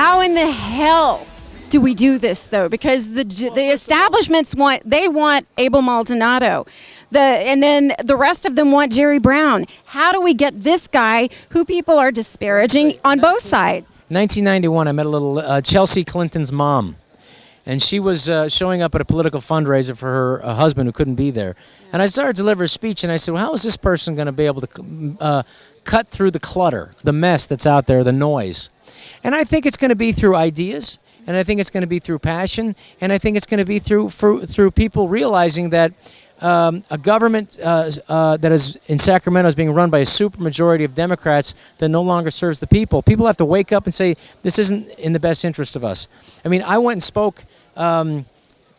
How in the hell do we do this, though? Because the establishments want Abel Maldonado. And then the rest of them want Jerry Brown. How do we get this guy who people are disparaging on both sides? 1991, I met a little Chelsea Clinton's mom. And she was showing up at a political fundraiser for her husband who couldn't be there. And I started to deliver a speech, and I said, well, how is this person going to be able to cut through the clutter, the mess that's out there, the noise? And I think it's going to be through ideas, and I think it's going to be through passion, and I think it's going to be through people realizing that a government that is in Sacramento is being run by a supermajority of Democrats that no longer serves the people. People have to wake up and say, this isn't in the best interest of us. I mean, I went and spoke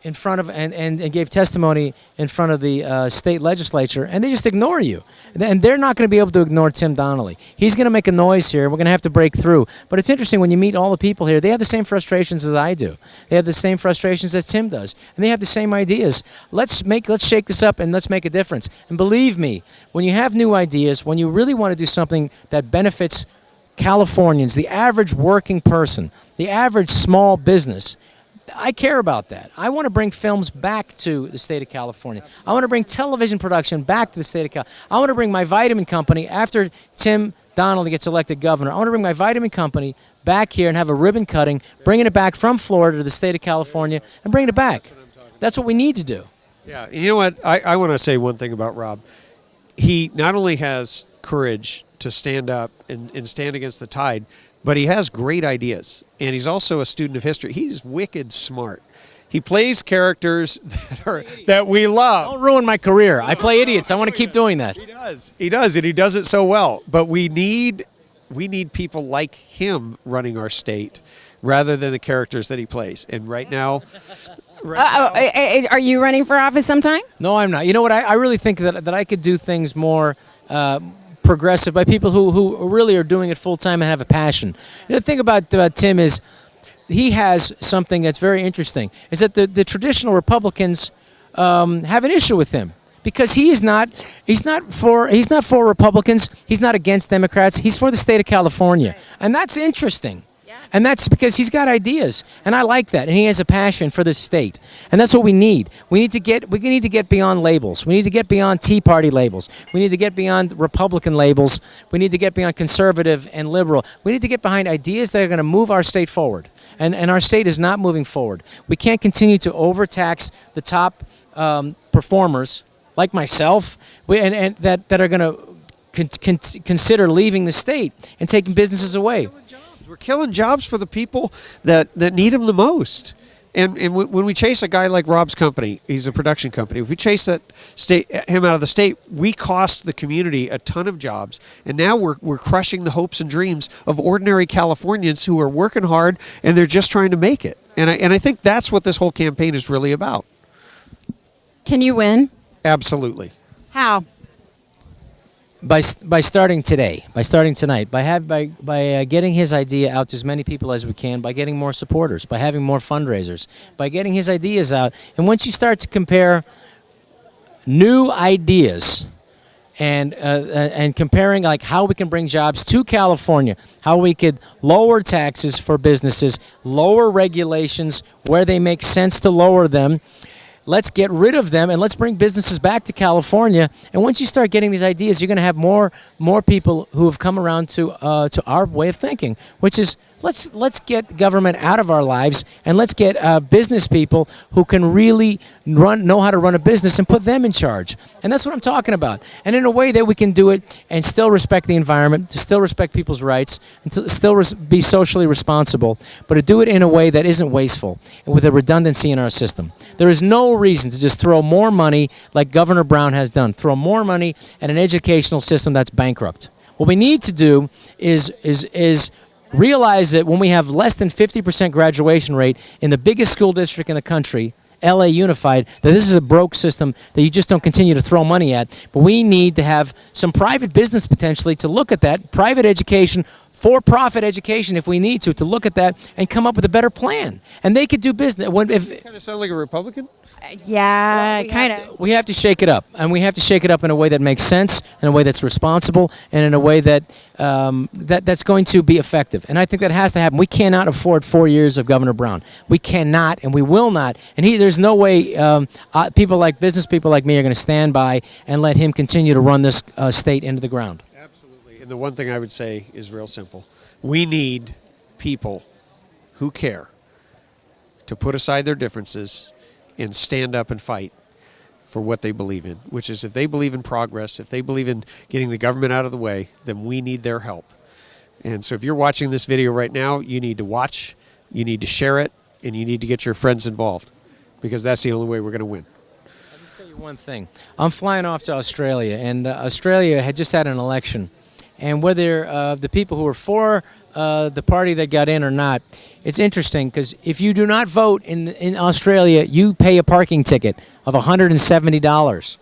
in front of and gave testimony in front of the state legislature, and they just ignore you. And they're not going to be able to ignore Tim Donnelly. He's going to make a noise here. We're going to have to break through. But it's interesting, when you meet all the people here, they have the same frustrations as I do. They have the same frustrations as Tim does. And they have the same ideas. Let's shake this up and let's make a difference. And believe me, when you have new ideas, when you really want to do something that benefits Californians, the average working person, the average small business, I care about that. I want to bring films back to the state of California. I want to bring television production back to the state of California. I want to bring my vitamin company, after Tim Donnelly gets elected governor, I want to bring my vitamin company back here and have a ribbon cutting, bringing it back from Florida to the state of California and bringing it back. That's what we need to do. Yeah, you know what? I want to say one thing about Rob. He not only has courage to stand up and stand against the tide, but he has great ideas, and he's also a student of history. He's wicked smart. He plays characters that we love. Don't ruin my career. I play idiots. I want to keep doing that. He does. He does, and he does it so well. But we need people like him running our state rather than the characters that he plays. And right now... Are you running for office sometime? No, I'm not. You know what? I really think that I could do things more... progressive by people who really are doing it full time and have a passion. You know, the thing about Tim is he has something that's very interesting, is that the traditional Republicans have an issue with him because he's not for Republicans, he's not against Democrats, he's for the state of California. And that's interesting. And that's because he's got ideas, and I like that. And he has a passion for this state, and that's what we need. We need to get beyond labels. We need to get beyond Tea Party labels. We need to get beyond Republican labels. We need to get beyond conservative and liberal. We need to get behind ideas that are going to move our state forward. And our state is not moving forward. We can't continue to overtax the top performers like myself, and that are going to consider leaving the state and taking businesses away. We're killing jobs for the people that need them the most. And when we chase a guy like Rob's company, he's a production company, if we chase him out of the state, we cost the community a ton of jobs. And now we're crushing the hopes and dreams of ordinary Californians who are working hard and they're just trying to make it. And I think that's what this whole campaign is really about. Can you win? Absolutely. How? By starting today, by starting tonight, by getting his idea out to as many people as we can, by getting more supporters, by having more fundraisers, by getting his ideas out. And once you start to compare new ideas and comparing like how we can bring jobs to California, how we could lower taxes for businesses, lower regulations where they make sense to lower them. Let's get rid of them and let's bring businesses back to California. And once you start getting these ideas, you're going to have more people who have come around to our way of thinking, which is let's get government out of our lives and let's get business people who can really know how to run a business and put them in charge. And that's what I'm talking about. And in a way that we can do it and still respect the environment, to still respect people's rights, and to still be socially responsible, but to do it in a way that isn't wasteful and with a redundancy in our system. There is no reason to just throw more money like Governor Brown has done, throw more money at an educational system that's bankrupt. What we need to do is realize that when we have less than 50% graduation rate in the biggest school district in the country, LA Unified, that this is a broke system that you just don't continue to throw money at. But we need to have some private business potentially to look at that, private education, for-profit education if we need to look at that and come up with a better plan. And they could do business. You kind of sound like a Republican. Yeah, kind of. We have to shake it up, and we have to shake it up in a way that makes sense, in a way that's responsible, and in a way that that's going to be effective. And I think that has to happen. We cannot afford 4 years of Governor Brown. We cannot, and we will not. And there's no way business people like me are going to stand by and let him continue to run this state into the ground. Absolutely. And the one thing I would say is real simple. We need people who care to put aside their differences and stand up and fight for what they believe in, which is if they believe in progress, if they believe in getting the government out of the way, then we need their help. And so if you're watching this video right now, you need to watch, you need to share it, and you need to get your friends involved, because that's the only way we're going to win. I'll just tell you one thing. I'm flying off to Australia, and Australia had just had an election. And whether the people who were for the party that got in or not, it's interesting because if you do not vote in Australia, you pay a parking ticket of $170.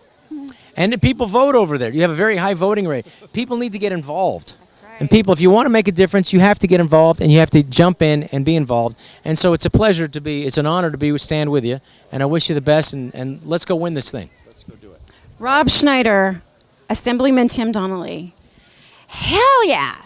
And people vote over there. You have a very high voting rate. People need to get involved. That's right. And people, if you want to make a difference, you have to get involved and you have to jump in and be involved. And so it's a pleasure it's an honor to stand with you. And I wish you the best, and let's go win this thing. Let's go do it. Rob Schneider, Assemblyman Tim Donnelly. Hell yeah!